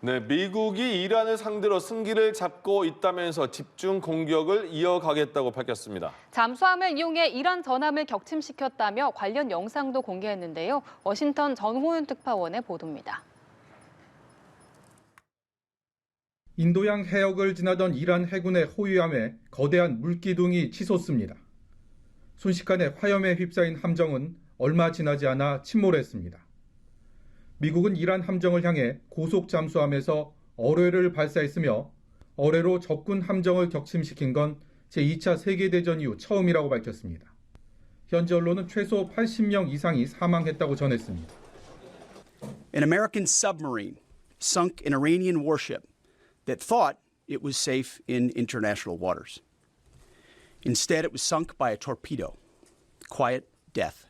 네, 미국이 이란을 상대로 승기를 잡고 있다면서 집중 공격을 이어가겠다고 밝혔습니다. 잠수함을 이용해 이란 전함을 격침시켰다며 관련 영상도 공개했는데요. 워싱턴 전호윤 특파원의 보도입니다. 인도양 해역을 지나던 이란 해군의 호위함에 거대한 물기둥이 치솟습니다. 순식간에 화염에 휩싸인 함정은 얼마 지나지 않아 침몰했습니다. 미국은 이란 함정을 향해 고속 잠수함에서 어뢰를 발사했으며 어뢰로 적군 함정을 격침시킨 건 제2차 세계대전 이후 처음이라고 밝혔습니다. 현지 언론은 최소 80명 이상이 사망했다고 전했습니다. An American submarine sunk an Iranian warship that thought it was safe in international waters. Instead, it was sunk by a torpedo. Quiet death.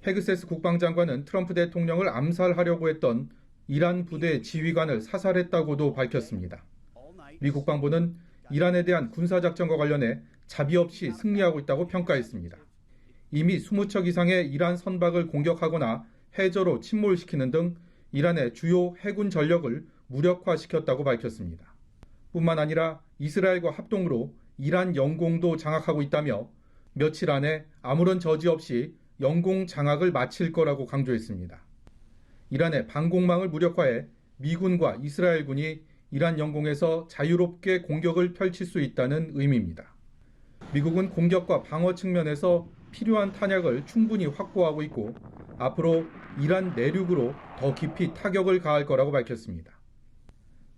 페그세스 국방장관은 트럼프 대통령을 암살하려고 했던 이란 부대 지휘관을 사살했다고도 밝혔습니다. 미 국방부는 이란에 대한 군사작전과 관련해 자비 없이 승리하고 있다고 평가했습니다. 이미 20척 이상의 이란 선박을 공격하거나 해저로 침몰시키는 등 이란의 주요 해군 전력을 무력화시켰다고 밝혔습니다. 뿐만 아니라 이스라엘과 합동으로 이란 영공도 장악하고 있다며 며칠 안에 아무런 저지 없이 영공 장악을 마칠 거라고 강조했습니다. 이란의 방공망을 무력화해 미군과 이스라엘군이 이란 영공에서 자유롭게 공격을 펼칠 수 있다는 의미입니다. 미국은 공격과 방어 측면에서 필요한 탄약을 충분히 확보하고 있고 앞으로 이란 내륙으로 더 깊이 타격을 가할 거라고 밝혔습니다.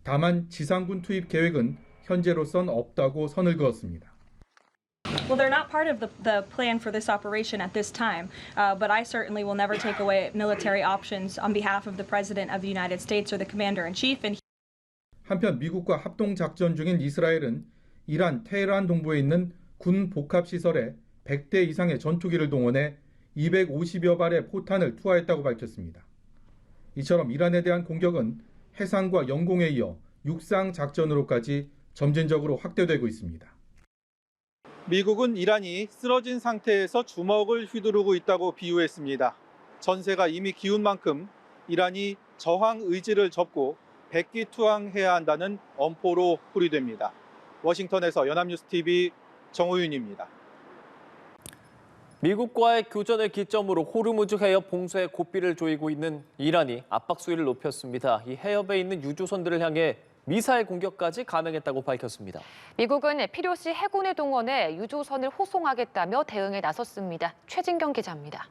다만 지상군 투입 계획은 현재로선 없다고 선을 그었습니다. Well, they're not part of the plan for this operation at this time, but I certainly will never take away military options on behalf of the President of the United States or the Commander-in-Chief. 한편 미국과 합동작전 중인 이스라엘은 이란 테헤란 동부에 있는 군 복합시설에 100대 이상의 전투기를 동원해 250여 발의 포탄을 투하했다고 밝혔습니다. 이처럼 이란에 대한 공격은 해상과 영공에 이어 육상 작전으로까지 점진적으로 확대되고 있습니다. 미국은 이란이 쓰러진 상태에서 주먹을 휘두르고 있다고 비유했습니다. 전세가 이미 기운 만큼 이란이 저항 의지를 접고 백기투항해야 한다는 엄포로 풀이됩니다. 워싱턴에서 연합뉴스TV 정호윤입니다. 미국과의 교전을 기점으로 호르무즈 해협 봉쇄에 고삐를 조이고 있는 이란이 압박 수위를 높였습니다. 이 해협에 있는 유조선들을 향해 미사일 공격까지 감행했다고 밝혔습니다. 미국은 필요시 해군을 동원해 유조선을 호송하겠다며 대응에 나섰습니다. 최진경 기자입니다.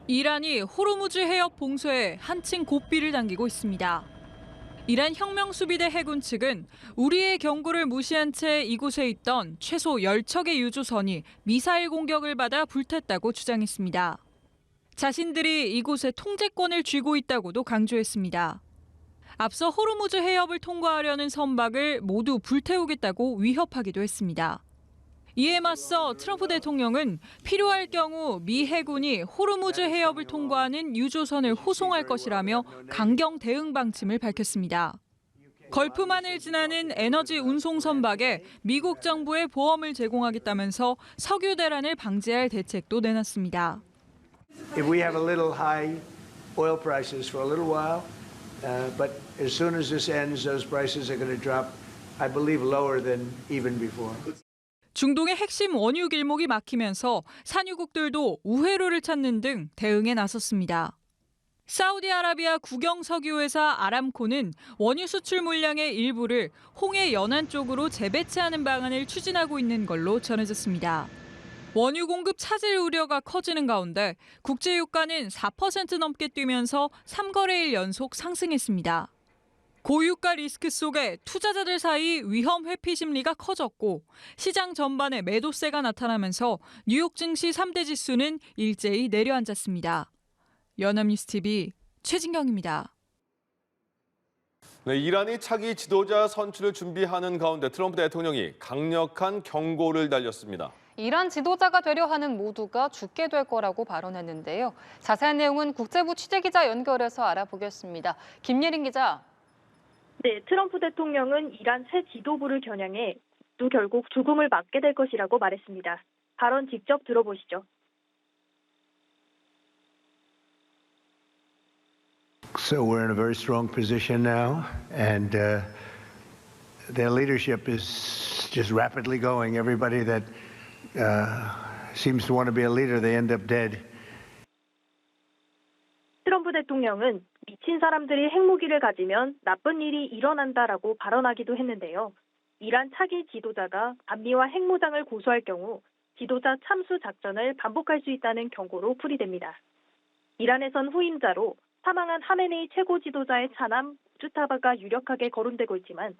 이란이 호르무즈 해협 봉쇄에 한층 고삐를 당기고 있습니다. 이란 혁명수비대 해군 측은 우리의 경고를 무시한 채 이곳에 있던 최소 10척의 유조선이 미사일 공격을 받아 불탔다고 주장했습니다. 자신들이 이곳의 통제권을 쥐고 있다고도 강조했습니다. 앞서 호르무즈 해협을 통과하려는 선박을 모두 불태우겠다고 위협하기도 했습니다. 이에 맞서 트럼프 대통령은 필요할 경우 미 해군이 호르무즈 해협을 통과하는 유조선을 호송할 것이라며 강경 대응 방침을 밝혔습니다. 걸프만을 지나는 에너지 운송 선박에 미국 정부의 보험을 제공하겠다면서 석유 대란을 방지할 대책도 내놨습니다. If we have a little high oil prices for a little while, but as soon as this ends, those prices are going to drop, I believe, lower than even before. 중동의 핵심 원유 길목이 막히면서 산유국들도 우회로를 찾는 등 대응에 나섰습니다. 사우디아라비아 국영 석유회사 아람코는 원유 수출 물량의 일부를 홍해 연안 쪽으로 재배치하는 방안을 추진하고 있는 걸로 전해졌습니다. 원유 공급 차질 우려가 커지는 가운데 국제유가는 4% 넘게 뛰면서 3거래일 연속 상승했습니다. 고유가 리스크 속에 투자자들 사이 위험 회피 심리가 커졌고 시장 전반에 매도세가 나타나면서 뉴욕 증시 3대 지수는 일제히 내려앉았습니다. 연합뉴스TV 최진경입니다. 네, 이란이 차기 지도자 선출을 준비하는 가운데 트럼프 대통령이 강력한 경고를 날렸습니다. 이란 지도자가 되려 하는 모두가 죽게 될 거라고 발언했는데요. 자세한 내용은 국제부 취재기자 연결해서 알아보겠습니다. 김예린 기자. 네, 트럼프 대통령은 이란 새 지도부를 겨냥해 또 결국 죽음을 맞게 될 것이라고 말했습니다. 발언 직접 들어보시죠. So we're in a very strong position now, and their leadership is just rapidly going. Everybody that seems to want to be a leader, they end up dead. 트럼프 대통령은 미친 사람들이 핵무기를 가지면 나쁜 일이 일어난다라고 발언하기도 했는데요. 이란 차기 지도자가 반미와 핵무장을 고수할 경우 지도자 참수 작전을 반복할 수 있다는 경고로 풀이됩니다. 이란에선 후임자로 사망한 하메네이 최고 지도자의 차남 무주타바가 유력하게 거론되고 있지만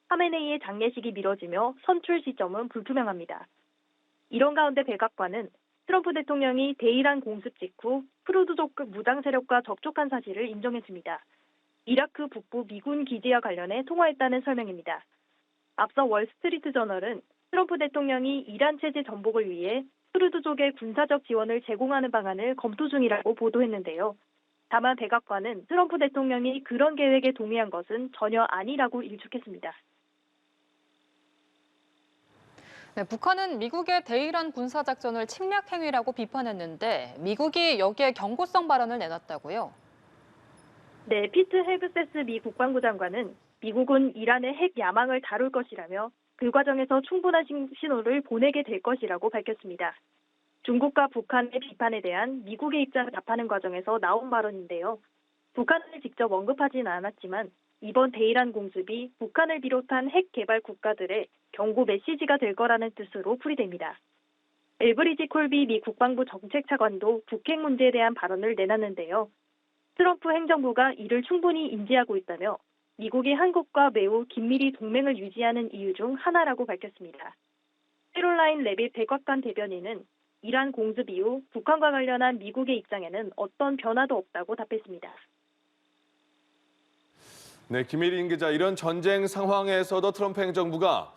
하메네이의 장례식이 미뤄지며 선출 시점은 불투명합니다. 이런 가운데 백악관은 트럼프 대통령이 대이란 공습 직후 쿠르드족 무장 세력과 접촉한 사실을 인정했습니다. 이라크 북부 미군 기지와 관련해 통화했다는 설명입니다. 앞서 월스트리트 저널은 트럼프 대통령이 이란 체제 전복을 위해 쿠르드족의 군사적 지원을 제공하는 방안을 검토 중이라고 보도했는데요. 다만 백악관은 트럼프 대통령이 그런 계획에 동의한 것은 전혀 아니라고 일축했습니다. 네, 북한은 미국의 대이란 군사작전을 침략 행위라고 비판했는데 미국이 여기에 경고성 발언을 내놨다고요? 네, 피트 헤그세스 미 국방부 장관은 미국은 이란의 핵 야망을 다룰 것이라며 그 과정에서 충분한 신호를 보내게 될 것이라고 밝혔습니다. 중국과 북한의 비판에 대한 미국의 입장을 답하는 과정에서 나온 발언인데요. 북한을 직접 언급하지는 않았지만 이번 대이란 공습이 북한을 비롯한 핵 개발 국가들의 경고 메시지가 될 거라는 뜻으로 풀이됩니다. 엘브리지 콜비 미 국방부 정책차관도 북핵 문제에 대한 발언을 내놨는데요. 트럼프 행정부가 이를 충분히 인지하고 있다며 미국이 한국과 매우 긴밀히 동맹을 유지하는 이유 중 하나라고 밝혔습니다. 캐롤라인 레빗 백악관 대변인은 이란 공습 이후 북한과 관련한 미국의 입장에는 어떤 변화도 없다고 답했습니다. 네, 김일인 기자, 이런 전쟁 상황에서도 트럼프 행정부가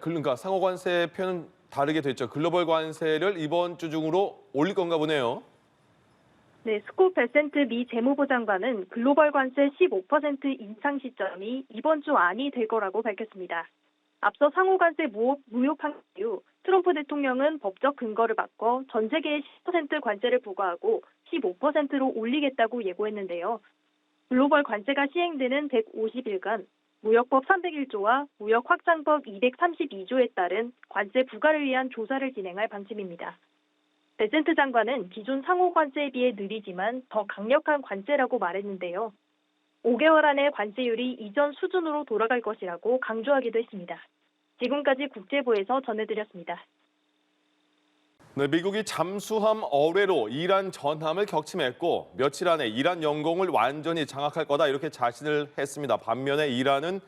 그러니까 상호 관세 표현은 다르게 됐죠. 글로벌 관세를 이번 주 중으로 올릴 건가 보네요. 네, 스콧 베센트 미 재무부 장관은 글로벌 관세 15% 인상 시점이 이번 주 안이 될 거라고 밝혔습니다. 앞서 상호 관세 무효 판결 이후 트럼프 대통령은 법적 근거를 바꿔 전 세계에 10% 관세를 부과하고 15%로 올리겠다고 예고했는데요. 글로벌 관세가 시행되는 150일간 무역법 301조와 무역확장법 232조에 따른 관세 부과를 위한 조사를 진행할 방침입니다. 베센트 장관은 기존 상호 관세에 비해 느리지만 더 강력한 관세라고 말했는데요. 5개월 안에 관세율이 이전 수준으로 돌아갈 것이라고 강조하기도 했습니다. 지금까지 국제부에서 전해드렸습니다. 네, 미국이 잠수함 어뢰로 이란 전함을 격침했고 며칠 안에 이란 영공을 완전히 장악할 거다 이렇게 자신을 했습니다. 반면에 이란은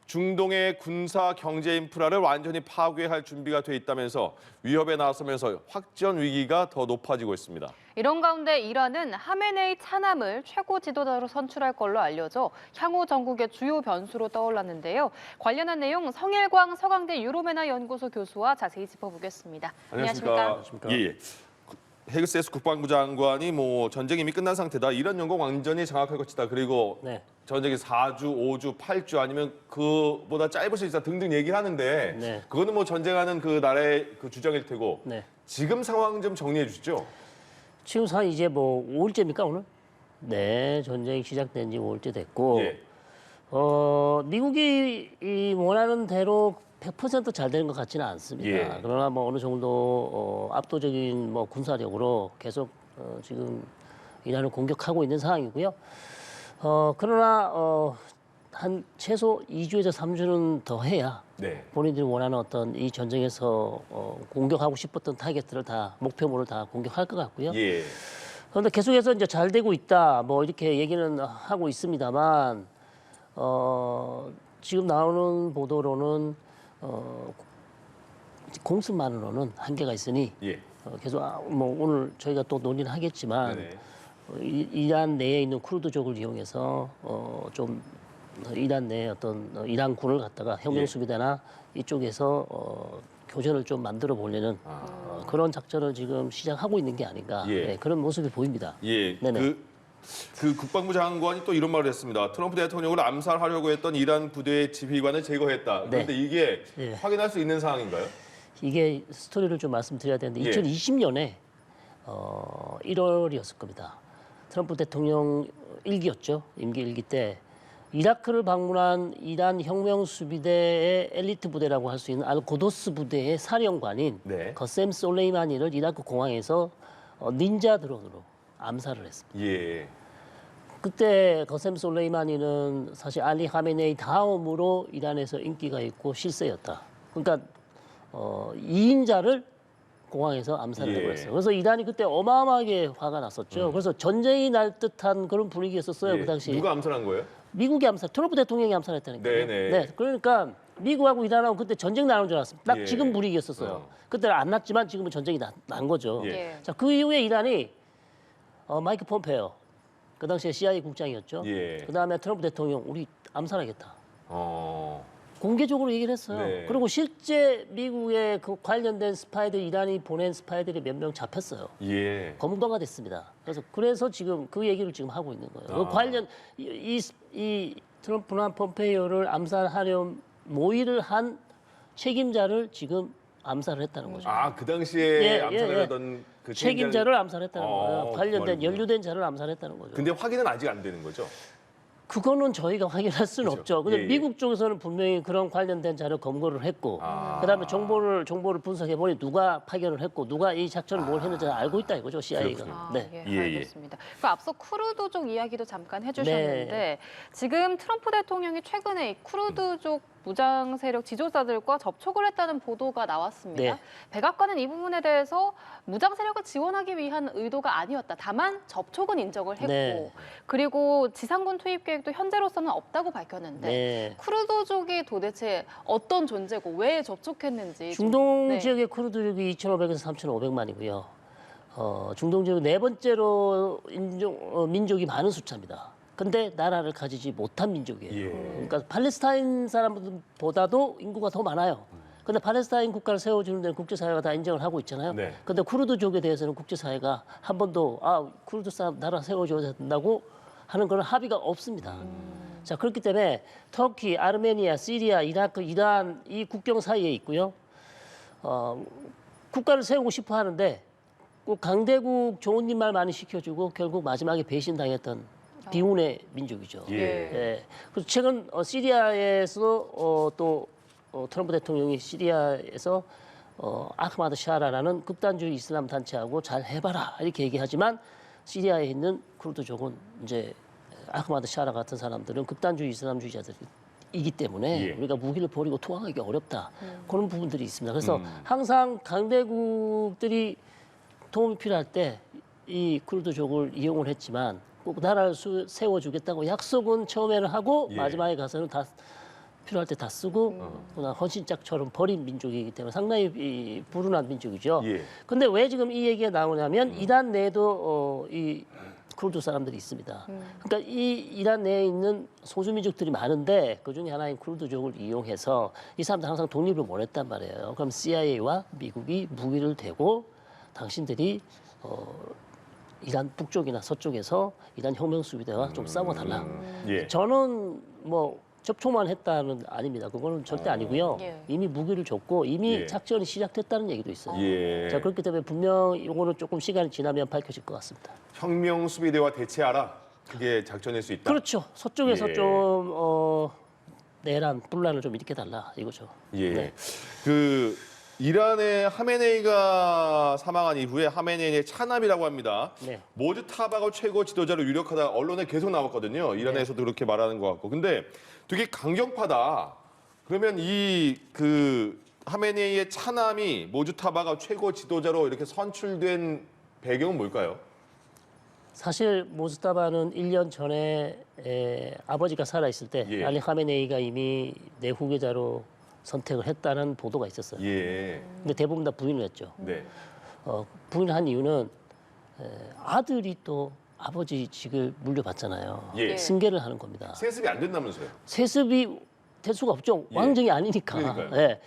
중동의 군사 경제 인프라를 완전히 파괴할 준비가 돼 있다면서 위협에 나서면서 확전 위기가 더 높아지고 있습니다. 이런 가운데 이란은 하메네이 차남을 최고 지도자로 선출할 걸로 알려져 향후 전국의 주요 변수로 떠올랐는데요. 관련한 내용 성일광 서강대 유로메나 연구소 교수와 자세히 짚어보겠습니다. 안녕하십니까? 예. 헤그세스 국방부 장관이 전쟁이 이미 끝난 상태다. 이란 영공 완전히 장악할 것이다. 그리고 전쟁이 4주, 5주, 8주 아니면 그보다 짧을 수 있다 등등 얘기를 하는데 그거는 전쟁하는 그 나라의 그 주장일 테고 지금 상황 좀 정리해 주시죠. 지금 상황 이제 5일째입니까 오늘? 네, 전쟁이 시작된 지 5일째 됐고 미국이 원하는 대로 100% 잘 되는 것 같지는 않습니다. 그러나 어느 정도 압도적인 군사력으로 계속 지금 이란을 공격하고 있는 상황이고요. 그러나 한 최소 2주에서 3주는 더 해야 본인들이 원하는 어떤 이 전쟁에서 공격하고 싶었던 타겟들을 다 목표물을 다 공격할 것 같고요. 그런데 계속해서 이제 잘 되고 있다 이렇게 얘기는 하고 있습니다만 지금 나오는 보도로는 공습만으로는 한계가 있으니 계속 오늘 저희가 또 논의를 하겠지만 이란 내에 있는 쿠르드족을 이용해서 좀 이란 내에 어떤 이란군을 갖다가 혁명수비대나 이쪽에서 교전을 좀 만들어 보려는 그런 작전을 지금 시작하고 있는 게 아닌가 그런 모습이 보입니다. 그 국방부 장관이 또 이런 말을 했습니다. 트럼프 대통령을 암살하려고 했던 이란 부대의 지휘관을 제거했다. 그런데 이게 확인할 수 있는 상황인가요? 이게 스토리를 좀 말씀드려야 되는데 2020년에 1월이었을 겁니다. 트럼프 대통령 일기였죠. 임기 일기 때 이라크를 방문한 이란 혁명수비대의 엘리트 부대라고 할 수 있는 알고도스 부대의 사령관인 네. 거셈 솔레이마니를 이라크 공항에서 닌자 드론으로 암살을 했습니다. 예. 그때 거셈 솔레이마니는 사실 알리 하메네이 다음으로 이란에서 인기가 있고 실세였다. 그러니까 2인자를 공항에서 암살을 예. 해버렸어요. 그래서 이란이 그때 어마어마하게 화가 났었죠. 그래서 전쟁이 날 듯한 그런 분위기였었어요. 예. 그 당시. 누가 암살한 거예요? 미국이 암살, 트럼프 대통령이 암살했다니까요. 네네. 네, 그러니까 미국하고 이란하고 그때 전쟁 나는 줄 알았습니다. 딱 예. 지금 분위기였었어요. 그때는 안 났지만 지금은 전쟁이 난 거죠. 예. 자, 그 이후에 이란이 마이크 폼페오, 그 당시에 CIA 국장이었죠. 예. 그 다음에 트럼프 대통령 우리 암살하겠다. 어. 공개적으로 얘기를 했어요. 네. 그리고 실제 미국의 그 관련된 스파이들, 이란이 보낸 스파이들이 몇 명 잡혔어요. 예. 검거가 됐습니다. 그래서 지금 그 얘기를 지금 하고 있는 거예요. 그 관련 이 트럼프나 폼페이오를 암살하려 모의를 한 책임자를 지금 암살을 했다는 거죠. 아, 그 당시에 암살을 하던 그 책임자를 암살했다는 거예요. 관련된 그거군요. 연루된 자를 암살했다는 거죠. 근데 확인은 아직 안 되는 거죠? 그거는 저희가 확인할 수는 그렇죠. 없죠. 근데 예, 예. 미국 쪽에서는 분명히 그런 관련된 자료 검거를 했고, 아. 그다음에 정보를 분석해 보니 누가 파견을 했고, 누가 이 작전을 뭘 했는지 알고 있다 이거죠, CIA가. 아, 네. 예, 예, 예. 알겠습니다. 그 앞서 쿠르드족 이야기도 잠깐 해주셨는데 지금 트럼프 대통령이 최근에 이 쿠르드족 무장 세력 지도자들과 접촉을 했다는 보도가 나왔습니다. 네. 백악관은 이 부분에 대해서 무장 세력을 지원하기 위한 의도가 아니었다. 다만 접촉은 인정을 했고 네. 그리고 지상군 투입 계획도 현재로서는 없다고 밝혔는데 네. 쿠르드족이 도대체 어떤 존재고 왜 접촉했는지 좀- 중동 네. 지역의 쿠르드족이 2,500에서 3,500만이고요. 중동 지역 네 번째로 민족이 많은 숫자입니다. 근데 나라를 가지지 못한 민족이에요. 예. 그러니까 팔레스타인 사람보다도 인구가 더 많아요. 근데 팔레스타인 국가를 세워주는 데는 국제사회가 다 인정을 하고 있잖아요. 네. 근데 쿠르드족에 대해서는 국제사회가 한 번도 쿠르드 사람 나라 세워줘야 된다고 하는 그런 합의가 없습니다. 자, 그렇기 때문에 터키, 아르메니아, 시리아, 이라크, 이란 이 국경 사이에 있고요. 국가를 세우고 싶어 하는데 꼭 강대국 좋은 일만 많이 시켜주고 결국 마지막에 배신당했던 비운의 민족이죠. 예. 예. 그래서 최근 시리아에서 또 트럼프 대통령이 시리아에서 아흐마드 샤라라는 극단주의 이슬람 단체하고 잘 해봐라 이렇게 얘기하지만 시리아에 있는 쿠르드족은 이제 아흐마드 샤라 같은 사람들은 극단주의 이슬람주의자들이기 때문에 예. 우리가 무기를 버리고 투항하기 어렵다 그런 부분들이 있습니다. 그래서 항상 강대국들이 도움이 필요할 때 이 쿠르드족을 이용을 했지만 꼭 나라를 세워주겠다고 약속은 처음에는 하고 예. 마지막에 가서는 다 필요할 때 다 쓰고 그러나 헌신짝처럼 버린 민족이기 때문에 상당히 불운한 민족이죠. 예. 근데 왜 지금 이 얘기가 나오냐면 이란 내에도 이 쿠르드 사람들이 있습니다. 그러니까 이 이란 내에 있는 소수민족들이 많은데 그중에 하나인 쿠르드족을 이용해서 이 사람들 항상 독립을 원했단 말이에요. 그럼 CIA와 미국이 무기를 대고 당신들이 이란 북쪽이나 서쪽에서 이란 혁명수비대와 좀 싸워달라. 예. 저는 뭐 접촉만 했다는 아닙니다. 그거는 절대 아니고요. 예. 이미 무기를 줬고 이미 예. 작전이 시작됐다는 얘기도 있어요. 예. 자, 그렇기 때문에 분명 이거는 조금 시간이 지나면 밝혀질 것 같습니다. 혁명 수비대와 대체하라. 그게 작전일 수 있다. 그렇죠. 서쪽에서 예. 좀 내란, 분란을 좀 일으켜달라 이거죠. 예. 네. 그 이란의 하메네이가 사망한 이후에 하메네이의 차남이라고 합니다. 네. 모즈타바가 최고 지도자로 유력하다 언론에 계속 나왔거든요. 이란에서도 그렇게 말하는 것 같고. 근데 되게 강경파다. 그러면 이 그 하메네이의 차남이 모즈타바가 최고 지도자로 이렇게 선출된 배경은 뭘까요? 사실 모스타바는 1년 전에 아버지가 살아있을 때 예. 알리 하메네이가 이미 내 후계자로 선택을 했다는 보도가 있었어요. 예. 근데 대부분 다 부인을 했죠. 네. 부인한 이유는 아들이 또 아버지 직을 물려받잖아요. 예. 승계를 하는 겁니다. 세습이 안 된다면서요? 세습이 될 수가 없죠. 예. 왕정이 아니니까. 그러니까요. 예.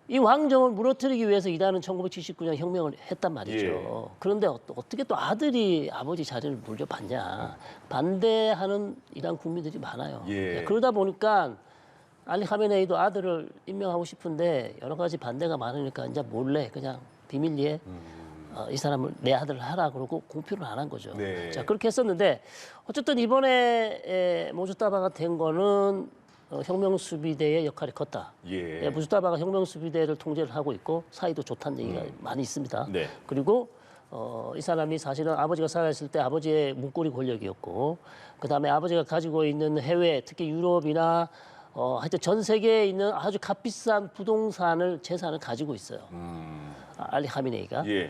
이 왕정을 무너뜨리기 위해서 이란은 1979년 혁명을 했단 말이죠. 예. 그런데 어떻게 또 아들이 아버지 자리를 물려받냐. 반대하는 이란 국민들이 많아요. 예. 그러다 보니까 알리 하메네이도 아들을 임명하고 싶은데 여러 가지 반대가 많으니까 이제 몰래 그냥 비밀리에 이 사람을 내 아들을 하라 그러고 공표를 안 한 거죠. 네. 자 그렇게 했었는데 어쨌든 이번에 모주타바가 된 거는 혁명수비대의 역할이 컸다. 예. 모주타바가 혁명수비대를 통제를 하고 있고 사이도 좋다는 얘기가 많이 있습니다. 네. 그리고 이 사람이 사실은 아버지가 살아있을 때 아버지의 문고리 권력이었고 그다음에 아버지가 가지고 있는 해외 특히 유럽이나 하여튼 전 세계에 있는 아주 값비싼 부동산을 재산을 가지고 있어요. 알리 하미네이가. 예.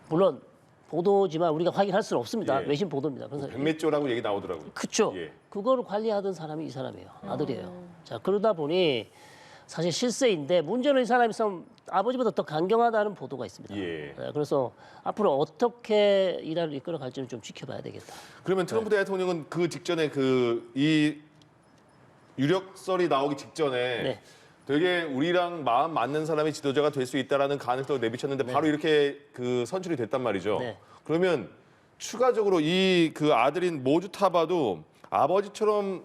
물론 보도지만 우리가 확인할 수는 없습니다. 예. 외신 보도입니다. 그래서 백매조라고 얘기 나오더라고요. 그렇죠. 예. 그거를 관리하던 사람이 이 사람이에요. 아들이에요. 자 그러다 보니 사실 실세인데 문제는 이 사람이 좀 아버지보다 더 강경하다는 보도가 있습니다. 예. 그래서 앞으로 어떻게 이란을 이끌어갈지는 좀 지켜봐야 되겠다. 그러면 트럼프 대통령은 그 직전에 이 유력설이 나오기 직전에 네. 되게 우리랑 마음 맞는 사람이 지도자가 될 수 있다라는 가능성을 내비쳤는데 바로 이렇게 선출이 됐단 말이죠. 네. 그러면 추가적으로 그 아들인 모주타바도 아버지처럼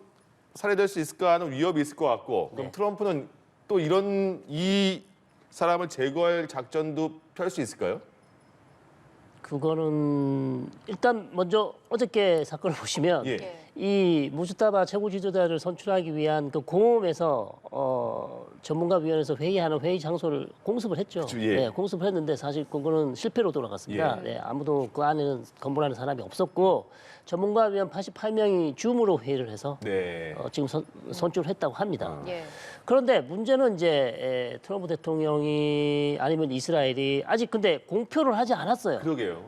살해될 수 있을까 하는 위협이 있을 것 같고 그럼 네. 트럼프는 또 이 사람을 제거할 작전도 펼 수 있을까요? 그거는 일단 먼저 어저께 사건을 보시면 예. 이 무스타바 최고 지도자를 선출하기 위한 그 공홈에서 전문가위원회에서 회의하는 회의 장소를 공습을 했죠. 그쵸, 예. 네, 공습을 했는데 사실 그거는 실패로 돌아갔습니다. 예. 네, 아무도 그 안에는 건물하는 사람이 없었고 전문가위원 88명이 줌으로 회의를 해서 네. 지금 선출을 했다고 합니다. 예. 그런데 문제는 이제 트럼프 대통령이 아니면 이스라엘이 아직 근데 공표를 하지 않았어요. 그러게요.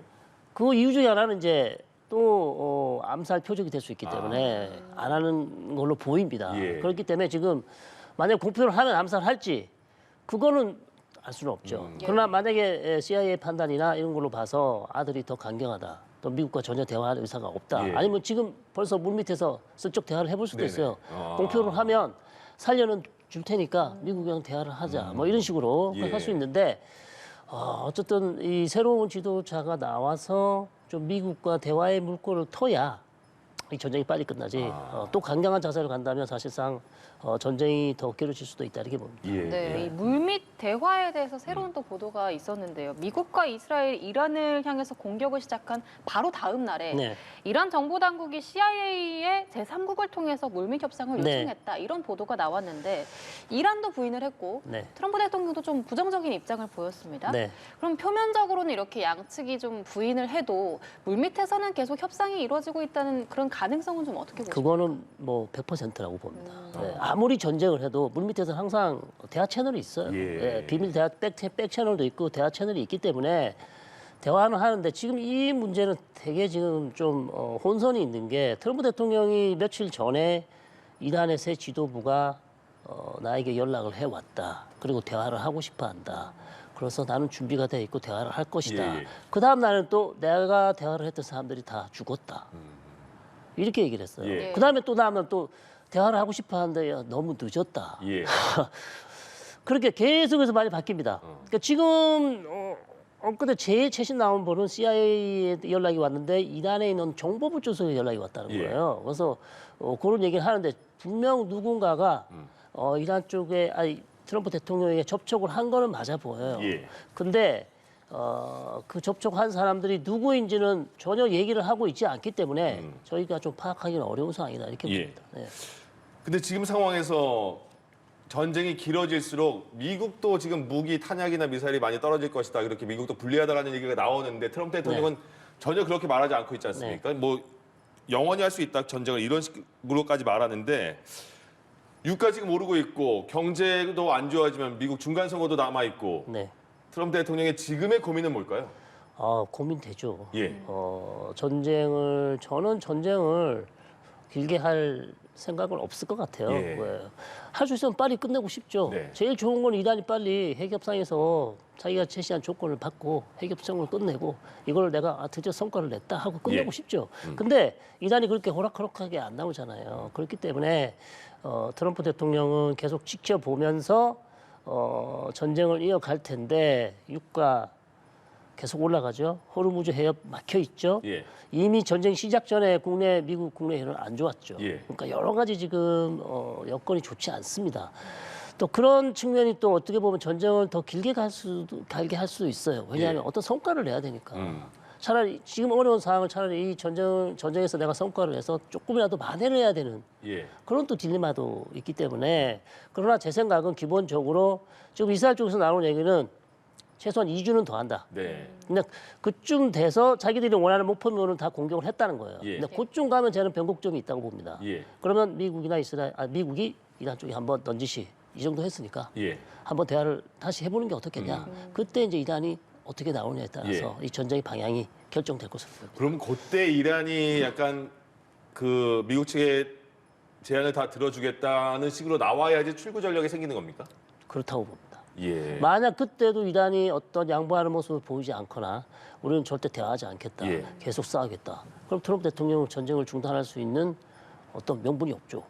그 이유 중에 하나는 이제 또 암살 표적이 될 수 있기 때문에 안 하는 걸로 보입니다. 예. 그렇기 때문에 지금 만약 공표를 하면 암살할지 그거는 알 수는 없죠. 그러나 만약에 CIA 판단이나 이런 걸로 봐서 아들이 더 강경하다. 또 미국과 전혀 대화할 의사가 없다. 예. 아니면 지금 벌써 물밑에서 슬쩍 대화를 해볼 수도 네네. 있어요. 아. 공표를 하면 살려는 줄 테니까 미국이랑 대화를 하자. 뭐 이런 식으로 예. 할 수 있는데 어쨌든 이 새로운 지도자가 나와서 좀 미국과 대화의 물꼬를 터야 이 전쟁이 빨리 끝나지. 또 강경한 자세를 간다면 사실상 전쟁이 더 길어질 수도 있다 이렇게 봅니다. 예. 네, 이 물밑 대화에 대해서 새로운 또 보도가 있었는데요. 미국과 이스라엘, 이란을 향해서 공격을 시작한 바로 다음 날에 네. 이란 정보 당국이 CIA의 제3국을 통해서 물밑 협상을 네. 요청했다 이런 보도가 나왔는데 이란도 부인을 했고 네. 트럼프 대통령도 좀 부정적인 입장을 보였습니다. 네. 그럼 표면적으로는 이렇게 양측이 좀 부인을 해도 물밑에서는 계속 협상이 이루어지고 있다는 그런 가능성은 좀 어떻게 보십니까? 그거는 뭐 100%라고 봅니다. 네, 아무리 전쟁을 해도 물밑에서는 항상 대화 채널이 있어요. 예. 네, 비밀 대화 백 채널도 있고 대화 채널이 있기 때문에 대화는 하는데 지금 이 문제는 되게 지금 좀 혼선이 있는 게 트럼프 대통령이 며칠 전에 이란의 새 지도부가 나에게 연락을 해왔다. 그리고 대화를 하고 싶어한다. 그래서 나는 준비가 돼 있고 대화를 할 것이다. 예. 그 다음 날은 또 내가 대화를 했던 사람들이 다 죽었다. 이렇게 얘기를 했어요. 예. 그 다음에 또 나면 또 대화를 하고 싶어하는데 야, 너무 늦었다. 예. 그렇게 계속해서 많이 바뀝니다. 그러니까 지금 엊그제 제일 최신 나온 보는 CIA에 연락이 왔는데 이란에 있는 정보부 쪽에서 연락이 왔다는 예. 거예요. 그래서 그런 얘기를 하는데 분명 누군가가 이란 쪽에 트럼프 대통령에게 접촉을 한 거는 맞아 보여요. 예. 근데 그 접촉한 사람들이 누구인지는 전혀 얘기를 하고 있지 않기 때문에 저희가 좀 파악하기는 어려운 상황이다 이렇게 예. 봅니다. 네. 근데 지금 상황에서 전쟁이 길어질수록 미국도 지금 무기, 탄약이나 미사일이 많이 떨어질 것이다. 이렇게 미국도 불리하다라는 얘기가 나오는데 트럼프 대통령은 전혀 그렇게 말하지 않고 있지 않습니까? 뭐 영원히 할 수 있다 전쟁을 이런 식으로까지 말하는데 유가 지금 오르고 있고 경제도 안 좋아지면 미국 중간 선거도 남아 있고 네. 트럼프 대통령의 지금의 고민은 뭘까요? 고민되죠. 예. 저는 전쟁을 길게 할 생각은 없을 것 같아요. 예. 할 수 있으면 빨리 끝내고 싶죠. 네. 제일 좋은 건 이란이 빨리 핵협상에서 자기가 제시한 조건을 받고 핵협상을 끝내고 이걸 내가 드디어 성과를 냈다 하고 끝내고 예. 싶죠. 근데 이란이 그렇게 호락호락하게 안 나오잖아요. 그렇기 때문에 트럼프 대통령은 계속 지켜보면서 전쟁을 이어갈 텐데 유가 계속 올라가죠. 호르무즈 해협 막혀 있죠. 예. 이미 전쟁 시작 전에 미국 국내 여론 안 좋았죠. 예. 그러니까 여러 가지 지금 여건이 좋지 않습니다. 또 그런 측면이 또 어떻게 보면 전쟁을 더 길게 갈게 할 수도 있어요. 왜냐하면 어떤 성과를 내야 되니까. 차라리 지금 어려운 상황을 차라리 이 전쟁에서 내가 성과를 내서 조금이라도 만회를 해야 되는 그런 또 딜레마도 있기 때문에 그러나 제 생각은 기본적으로 지금 이스라엘 쪽에서 나오는 얘기는 최소한 2주는 더 한다. 근데 그쯤 돼서 자기들이 원하는 목표면은 다 공격을 했다는 거예요. 근데 그쯤 가면 저는 변곡점이 있다고 봅니다. 그러면 미국이 이란 쪽에 한번 넌지시 이 정도 했으니까 한번 대화를 다시 해보는 게 어떻겠냐. 그때 이제 이란이 어떻게 나오느냐에 따라서 이 전쟁의 방향이 결정될 것으로 보입니다. 그럼 그때 이란이 약간 그 미국 측의 제안을 다 들어주겠다는 식으로 나와야지 출구 전략이 생기는 겁니까? 그렇다고 봅니다. 만약 그때도 이란이 어떤 양보하는 모습을 보이지 않거나 우리는 절대 대화하지 않겠다. 계속 싸우겠다. 그럼 트럼프 대통령은 전쟁을 중단할 수 있는 어떤 명분이 없죠.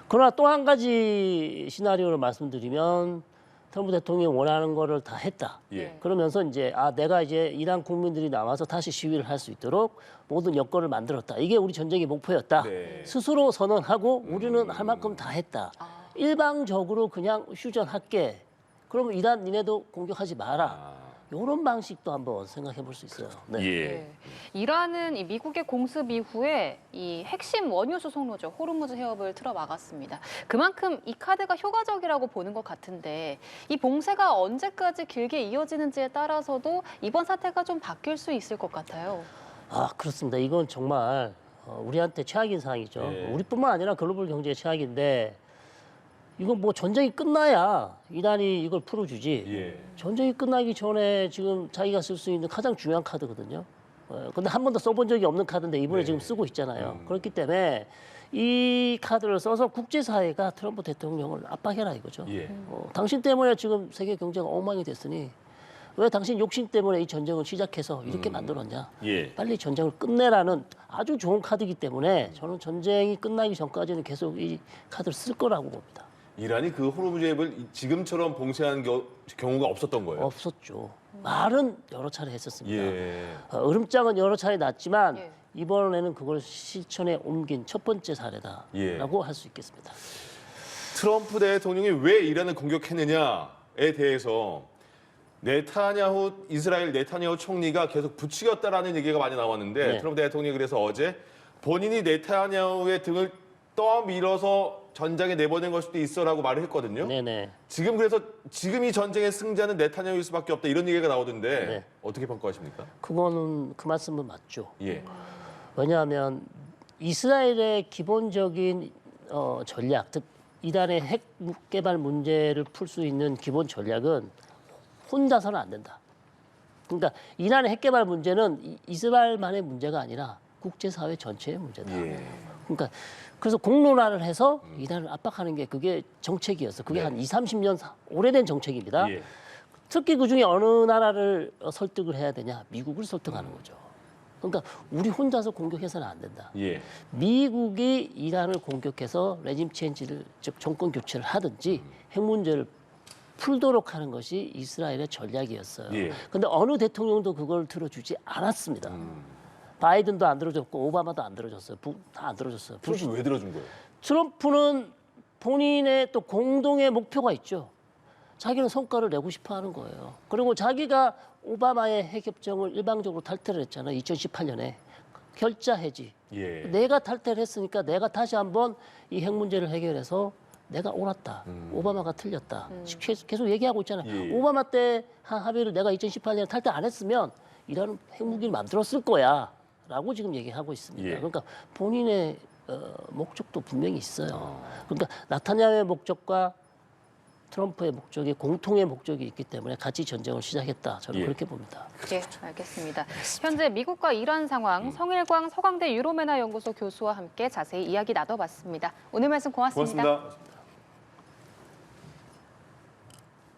그러나 또 한 가지 시나리오를 말씀드리면 트럼프 대통령이 원하는 거를 다 했다. 그러면서 이제 내가 이제 이란 국민들이 나와서 다시 시위를 할 수 있도록 모든 여건을 만들었다. 이게 우리 전쟁의 목표였다. 스스로 선언하고 우리는 할 만큼 다 했다. 일방적으로 그냥 휴전할게. 그러면 이란 니네도 공격하지 마라. 이런 방식도 한번 생각해 볼 수 있어요. 이란은 이 미국의 공습 이후에 이 핵심 원유 수송로죠. 호르무즈 해협을 틀어 막았습니다. 그만큼 이 카드가 효과적이라고 보는 것 같은데 이 봉쇄가 언제까지 길게 이어지는지에 따라서도 이번 사태가 좀 바뀔 수 있을 것 같아요. 그렇습니다. 이건 정말 우리한테 최악인 상황이죠. 우리뿐만 아니라 글로벌 경제의 최악인데 이건 뭐 전쟁이 끝나야 이란이 이걸 풀어주지. 전쟁이 끝나기 전에 지금 자기가 쓸 수 있는 가장 중요한 카드거든요. 근데 한 번도 써본 적이 없는 카드인데 이번에 지금 쓰고 있잖아요. 그렇기 때문에 이 카드를 써서 국제사회가 트럼프 대통령을 압박해라 이거죠. 당신 때문에 지금 세계 경제가 엉망이 됐으니 왜 당신 욕심 때문에 이 전쟁을 시작해서 이렇게 만들었냐. 빨리 전쟁을 끝내라는 아주 좋은 카드이기 때문에 저는 전쟁이 끝나기 전까지는 계속 이 카드를 쓸 거라고 봅니다. 이란이 그 호르무즈 해협을 지금처럼 봉쇄한 경우가 없었던 거예요? 없었죠. 말은 여러 차례 했었습니다. 으름장은 여러 차례 났지만 이번에는 그걸 실천에 옮긴 첫 번째 사례다라고 할 수 있겠습니다. 트럼프 대통령이 왜 이란을 공격했느냐에 대해서 이스라엘 네타냐후 총리가 계속 부추겼다라는 얘기가 많이 나왔는데 트럼프 대통령이 그래서 어제 본인이 네타냐후의 등을 떠밀어서 전장에 내보낸 걸 수도 있어라고 말을 했거든요. 지금 이 전쟁의 승자는 네타냐후일 수밖에 없다 이런 얘기가 나오던데 어떻게 평가하십니까? 그거는 그 말씀은 맞죠. 왜냐하면 이스라엘의 기본적인 전략, 즉 이란의 핵 개발 문제를 풀 수 있는 기본 전략은 혼자서는 안 된다. 그러니까 이란의 핵 개발 문제는 이스라엘만의 문제가 아니라 국제사회 전체의 문제다. 그러니까 그래서 공론화를 해서 이란을 압박하는 게 그게 정책이었어. 그게 한 20-30년 오래된 정책입니다. 특히 그중에 어느 나라를 설득을 해야 되냐? 미국을 설득하는 거죠. 그러니까 우리 혼자서 공격해서는 안 된다. 미국이 이란을 공격해서 레짐 체인지를, 즉 정권 교체를 하든지 핵 문제를 풀도록 하는 것이 이스라엘의 전략이었어요. 그런데 어느 대통령도 그걸 들어주지 않았습니다. 바이든도 안 들어줬고 오바마도 안 들어줬어요. 다 안 들어줬어요. 트럼프는 왜 들어준 거예요? 트럼프는 본인의 또 공동의 목표가 있죠. 자기는 성과를 내고 싶어 하는 거예요. 그리고 자기가 오바마의 핵협정을 일방적으로 탈퇴를 했잖아요. 2018년에. 결자 해지. 내가 탈퇴를 했으니까 내가 다시 한번 이 핵 문제를 해결해서 내가 옳았다. 오바마가 틀렸다. 계속 얘기하고 있잖아요. 오바마 때 한 합의를 내가 2018년에 탈퇴 안 했으면 이란은 핵무기를 만들었을 거야. 라고 지금 얘기하고 있습니다. 그러니까 본인의 목적도 분명히 있어요. 그러니까 나타냐후의 목적과 트럼프의 목적이 공통의 목적이 있기 때문에 같이 전쟁을 시작했다. 저는 그렇게 봅니다. 알겠습니다. 현재 미국과 이란 상황 성일광 서강대 유로메나 연구소 교수와 함께 자세히 이야기 나눠봤습니다. 오늘 말씀 고맙습니다.